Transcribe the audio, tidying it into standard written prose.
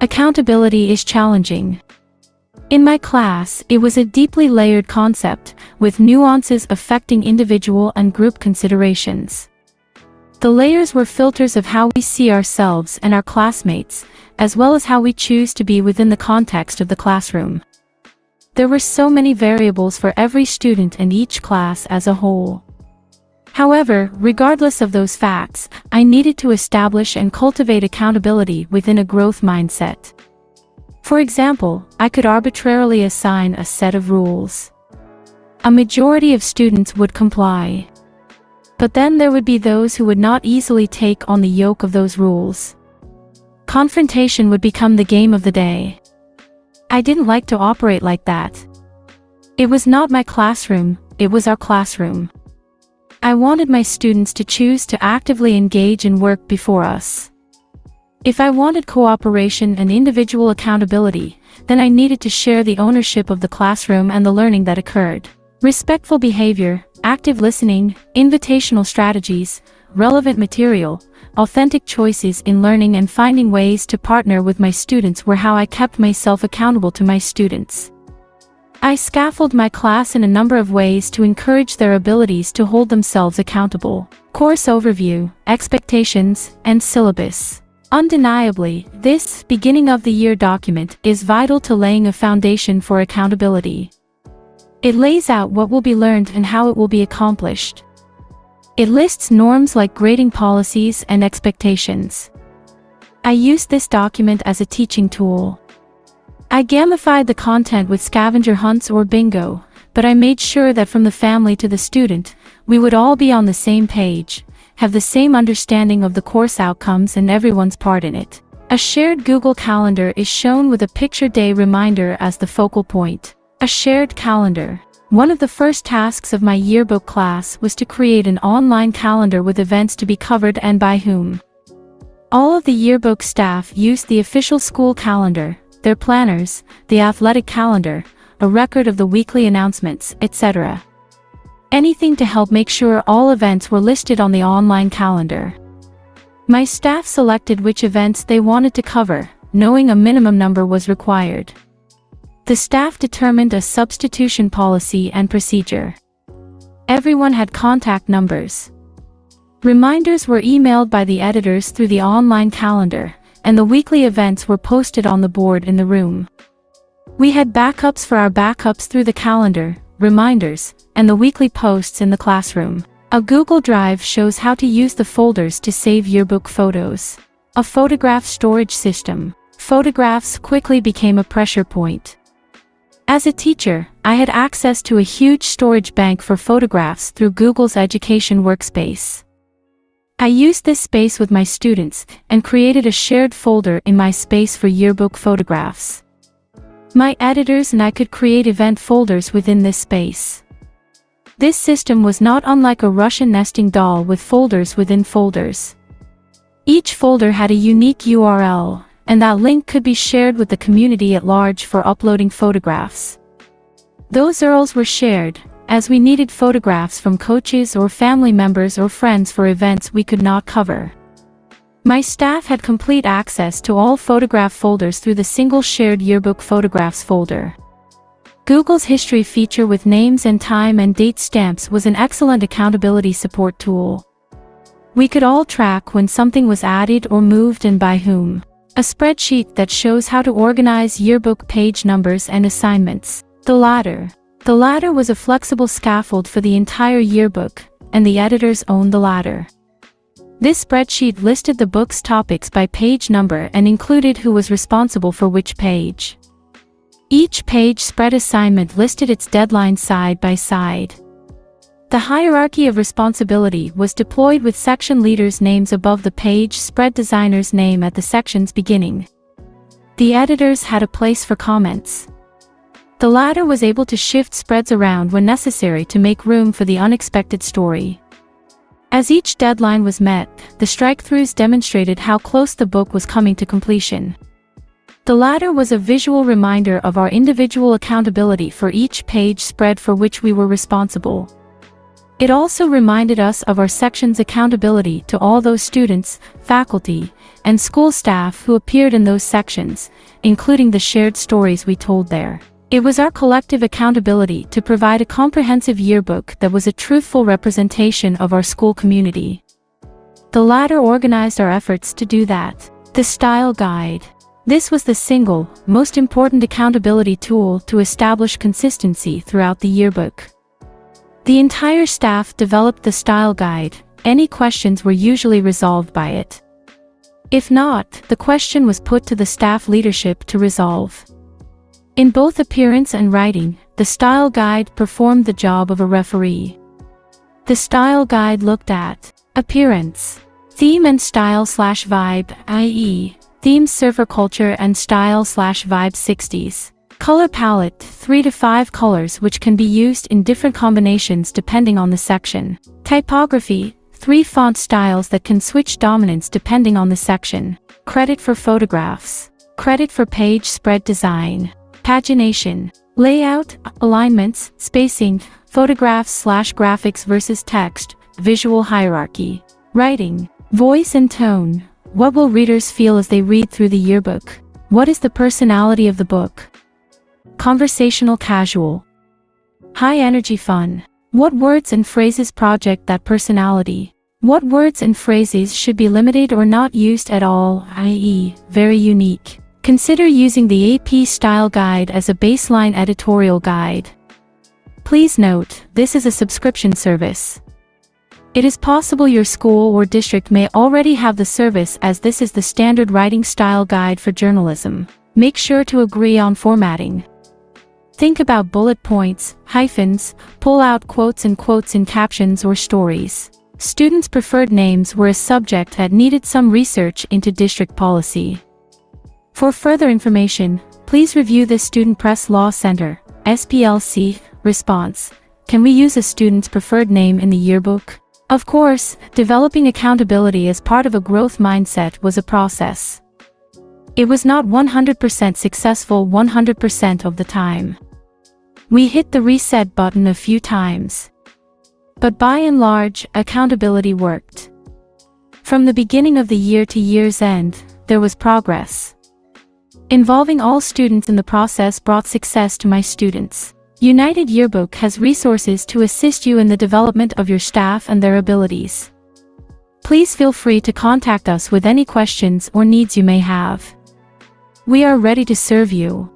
Accountability is challenging. In my class, it was a deeply layered concept, with nuances affecting individual and group considerations. The layers were filters of how we see ourselves and our classmates, as well as how we choose to be within the context of the classroom. There were so many variables for every student and each class as a whole. However, regardless of those facts, I needed to establish and cultivate accountability within a growth mindset. For example, I could arbitrarily assign a set of rules. A majority of students would comply. But then there would be those who would not easily take on the yoke of those rules. Confrontation would become the game of the day. I didn't like to operate like that. It was not my classroom, it was our classroom. I wanted my students to choose to actively engage in work before us. If I wanted cooperation and individual accountability, then I needed to share the ownership of the classroom and the learning that occurred. Respectful behavior, active listening, invitational strategies, relevant material, authentic choices in learning and finding ways to partner with my students were how I kept myself accountable to my students. I scaffold my class in a number of ways to encourage their abilities to hold themselves accountable. Course overview, expectations, and syllabus. Undeniably, this beginning of the year document is vital to laying a foundation for accountability. It lays out what will be learned and how it will be accomplished. It lists norms like grading policies and expectations. I used this document as a teaching tool. I gamified the content with scavenger hunts or bingo, but I made sure that from the family to the student, we would all be on the same page, have the same understanding of the course outcomes and everyone's part in it. A shared Google Calendar is shown with a picture day reminder as the focal point. A shared calendar. One of the first tasks of my yearbook class was to create an online calendar with events to be covered and by whom. All of the yearbook staff used the official school calendar, their planners, the athletic calendar, a record of the weekly announcements, etc. Anything to help make sure all events were listed on the online calendar. My staff selected which events they wanted to cover, knowing a minimum number was required. The staff determined a substitution policy and procedure. Everyone had contact numbers. Reminders were emailed by the editors through the online calendar, and the weekly events were posted on the board in the room. We had backups for our backups through the calendar, reminders, and the weekly posts in the classroom. A Google Drive shows how to use the folders to save yearbook photos. A photograph storage system. Photographs quickly became a pressure point. As a teacher, I had access to a huge storage bank for photographs through Google's Education Workspace. I used this space with my students and created a shared folder in my space for yearbook photographs. My editors and I could create event folders within this space. This system was not unlike a Russian nesting doll with folders within folders. Each folder had a unique URL, and that link could be shared with the community at large for uploading photographs. Those URLs were shared, as we needed photographs from coaches or family members or friends for events we could not cover. My staff had complete access to all photograph folders through the single shared yearbook photographs folder. Google's history feature with names and time and date stamps was an excellent accountability support tool. We could all track when something was added or moved and by whom. A spreadsheet that shows how to organize yearbook page numbers and assignments. The ladder. The ladder was a flexible scaffold for the entire yearbook, and the editors owned the ladder. This spreadsheet listed the book's topics by page number and included who was responsible for which page. Each page spread assignment listed its deadline side by side. The hierarchy of responsibility was deployed with section leaders' names above the page spread designer's name at the section's beginning. The editors had a place for comments. The ladder was able to shift spreads around when necessary to make room for the unexpected story. As each deadline was met, the strike-throughs demonstrated how close the book was coming to completion. The ladder was a visual reminder of our individual accountability for each page spread for which we were responsible. It also reminded us of our section's accountability to all those students, faculty, and school staff who appeared in those sections, including the shared stories we told there. It was our collective accountability to provide a comprehensive yearbook that was a truthful representation of our school community. The latter organized our efforts to do that. The style guide. This was the single, most important accountability tool to establish consistency throughout the yearbook. The entire staff developed the style guide. Any questions were usually resolved by it. If not, the question was put to the staff leadership to resolve. In both appearance and writing, the style guide performed the job of a referee. The style guide looked at appearance, theme and style/vibe, i.e., theme surfer culture and style/vibe 60s. Color palette, 3 to 5 colors which can be used in different combinations depending on the section. Typography, 3 font styles that can switch dominance depending on the section. Credit for photographs. Credit for page spread design. Pagination. Layout, alignments, spacing, photographs/graphics versus text, visual hierarchy. Writing. Voice and tone. What will readers feel as they read through the yearbook? What is the personality of the book? Conversational casual. High energy fun. What words and phrases project that personality? What words and phrases should be limited or not used at all, i.e., very unique? Consider using the AP Style Guide as a baseline editorial guide. Please note, this is a subscription service. It is possible your school or district may already have the service, as this is the standard writing style guide for journalism. Make sure to agree on formatting. Think about bullet points, hyphens, pull-out quotes and quotes in captions or stories. Students' preferred names were a subject that needed some research into district policy. For further information, please review the Student Press Law Center, SPLC, response. Can we use a student's preferred name in the yearbook? Of course, developing accountability as part of a growth mindset was a process. It was not 100% successful 100% of the time. We hit the reset button a few times. But by and large, accountability worked. From the beginning of the year to year's end, there was progress. Involving all students in the process brought success to my students. United Yearbook has resources to assist you in the development of your staff and their abilities. Please feel free to contact us with any questions or needs you may have. We are ready to serve you.